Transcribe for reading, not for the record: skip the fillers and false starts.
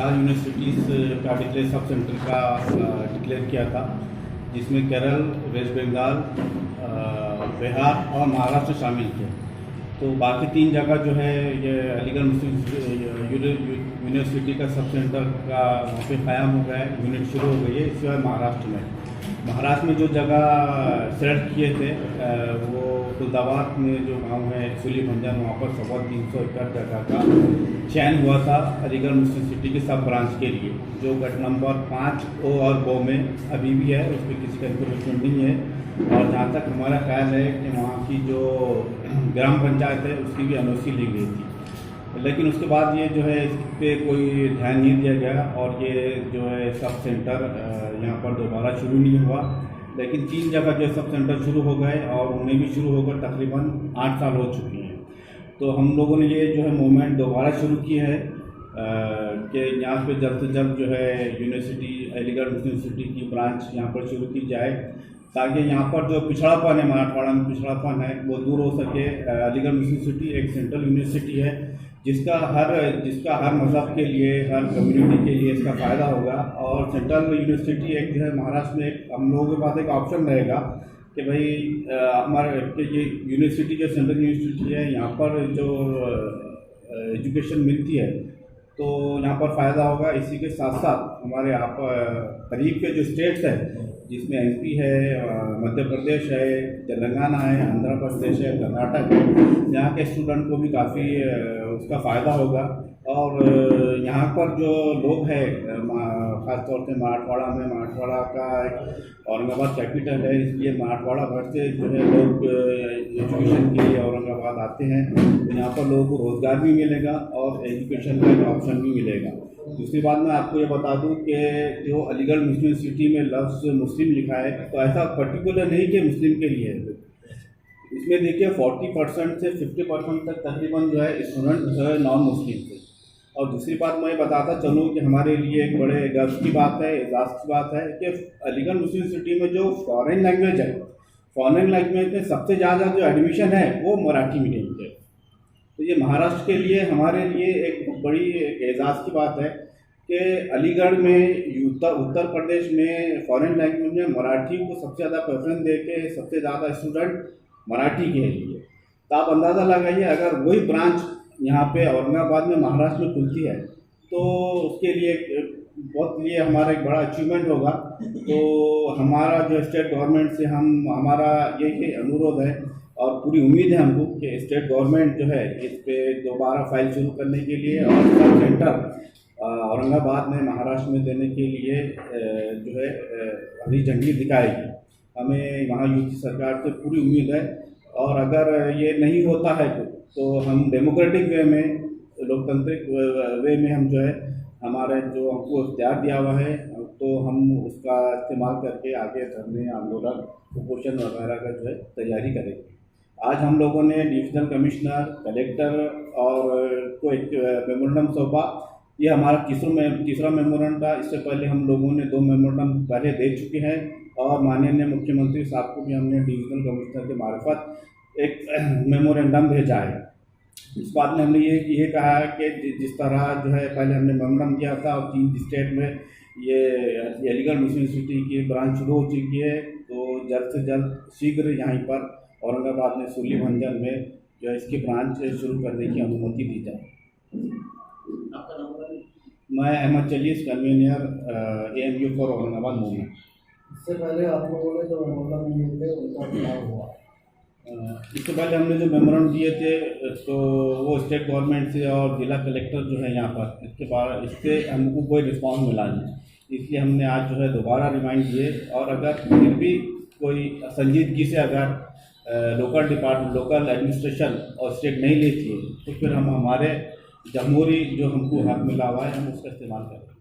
4 universities का declare sub centre का declare किया था, जिसमें केरल, वेस्ट बंगाल, बिहार और महाराष्ट्र शामिल थे। तो बाकी 3 जगह जो है ये अलीगढ़ मुस्लिम यूनिवर्सिटी का सब सेंटर का वहाँ पे कायम हो गया है, यूनिट शुरू हो गई है। इसके बाद महाराष्ट्र में जो जगह सेलेक्ट किए थे वो खुलदाबाद में जो गांव है सुली भंजन, वहाँ पर 300 एकड़ जगह का चयन हुआ था अलीगढ़ मुस्लिम सिटी के सब ब्रांच के लिए, जो गट नंबर 5 ओ और बो में अभी भी है, उस पर किसी का इंफॉर्मेशन नहीं है। और जहाँ तक हमारा ख्याल है कि वहाँ की जो ग्राम पंचायत है उसकी भी एनओसी ली गई थी, लेकिन उसके बाद ये जो है इस पर कोई ध्यान नहीं दिया गया और ये जो है सब सेंटर यहाँ पर दोबारा शुरू नहीं हुआ। लेकिन 3 जगह जो सब सेंटर शुरू हो गए और उन्हें भी शुरू होकर तकरीबन 8 साल हो चुके हैं। तो हम लोगों ने ये जो है मूवमेंट दोबारा शुरू की है कि यहाँ पे जल्द से जल्द जो है यूनिवर्सिटी अलीगढ़ मुस्लिम सिटी की ब्रांच यहाँ पर शुरू की जाए, ताकि यहाँ पर जो पिछड़ापन है, मराठवाड़ा में पिछड़ापन है, वो दूर हो सके। अलीगढ़ मुस्लिम सिटी एक सेंट्रल यूनिवर्सिटी है जिसका हर मज़हब के लिए, हर कम्युनिटी के लिए इसका फ़ायदा होगा। और सेंट्रल यूनिवर्सिटी एक जो है महाराष्ट्र में एक हम लोगों के पास एक ऑप्शन रहेगा कि भाई हमारे ये यूनिवर्सिटी जो सेंट्रल यूनिवर्सिटी है यहाँ पर जो एजुकेशन मिलती है तो यहाँ पर फ़ायदा होगा। इसी के साथ साथ हमारे यहाँ पर करीब के जो स्टेट्स हैं जिसमें एमपी है, मध्य प्रदेश है, तेलंगाना है, आंध्र प्रदेश है, कर्नाटक है, यहाँ के स्टूडेंट को भी काफ़ी उसका फ़ायदा होगा। और यहाँ पर जो लोग हैं ख़ासतौर से मराठवाड़ा का औरंगाबाद कैपिटल है, इसलिए मराठवाड़ा भर से जो है लोग एजुकेशन के लिए औरंगाबाद आते हैं। तो यहाँ पर लोगों को रोज़गार भी मिलेगा और एजुकेशन का एक ऑप्शन भी मिलेगा। दूसरी बात मैं आपको ये बता दूं कि जो अलीगढ़ मुस्लिम सिटी में लफ्ज़ मुस्लिम लिखा है तो ऐसा पर्टिकुलर नहीं कि मुस्लिम के लिए है। इसमें देखिए 40% से 50% तक तकरीबन जो है स्टूडेंट नॉन मुस्लिम थे। और दूसरी बात मैं बताता चलूँ कि हमारे लिए एक बड़े गर्व की बात है, एजाज़ की बात है कि अलीगढ़ मुस्लिम सिटी में जो फॉरेन लैंग्वेज में सबसे ज़्यादा जो एडमिशन है वो मराठी मीडियम के। तो ये महाराष्ट्र के लिए हमारे लिए एक बड़ी एजाज़ की बात है कि अलीगढ़ में उत्तर प्रदेश में फॉरेन लैंग्वेज में मराठी को सबसे ज़्यादा प्रेफरेंस दे के सबसे ज़्यादा स्टूडेंट मराठी के लिए। तो आप अंदाज़ा लगाइए अगर वही ब्रांच यहाँ पे औरंगाबाद में महाराष्ट्र में खुलती है तो उसके लिए लिए हमारा एक बड़ा अचीवमेंट होगा। तो हमारा जो स्टेट गवर्नमेंट से हमारा ये अनुरोध है और पूरी उम्मीद है हमको कि स्टेट गवर्नमेंट जो है इस पे दोबारा फाइल शुरू करने के लिए और सब सेंटर औरंगाबाद में महाराष्ट्र में देने के लिए जो है हरी झंडी दिखाएगी। हमें वहाँ यूपी सरकार से पूरी उम्मीद है और अगर ये नहीं होता है तो हम डेमोक्रेटिक वे में, लोकतांत्रिक वे में हम जो है हमारे जो हमको इख्तियार दिया हुआ है तो हम उसका इस्तेमाल करके आगे धरने, आंदोलन, कुपोषण वगैरह का जो है तैयारी करेंगे। आज हम लोगों ने डिविजनल कमिश्नर, कलेक्टर और को एक मेमोरेंडम सौंपा। ये हमारा तीसरा मेमोरेंडम था। इससे पहले हम लोगों ने 2 मेमोरेंडम पहले दे चुके हैं और माननीय मुख्यमंत्री साहब को भी हमने डिविजनल कमिश्नर के मार्फत एक मेमोरेंडम भेजा है। इस बात में हमने ये कहा है कि जिस तरह जो है पहले हमने मेमोरेंडम किया था और 3 स्टेट में ये अलीगढ़ मुस्लिम सिटी की ब्रांच शुरू हो चुकी है, तो जल्द से जल्द शीघ्र यहाँ पर औरंगाबाद में सुली भंजन में जो है इसकी ब्रांच शुरू करने की अनुमति दी जाए। आपका नंबर? मैं अहमद चलीस, convener AMU for Aurangabad movement. इससे पहले आप लोगों ने जो मेमोरेंडम दिए थे उनका क्या हुआ? इससे पहले हमने जो मेमोरेंडम दिए थे तो वो स्टेट गवर्नमेंट से और जिला कलेक्टर जो है यहाँ पर इससे हमको कोई रिस्पॉन्स मिला नहीं, इसलिए हमने आज जो है दोबारा रिमाइंड दिए। और अगर फिर भी कोई संजीदगी से अगर लोकल एडमिनिस्ट्रेशन और स्टेट नहीं लेती है तो फिर हम हमारे जमहूरी जो हमको हक मिला हुआ है हम उसका इस्तेमाल करें।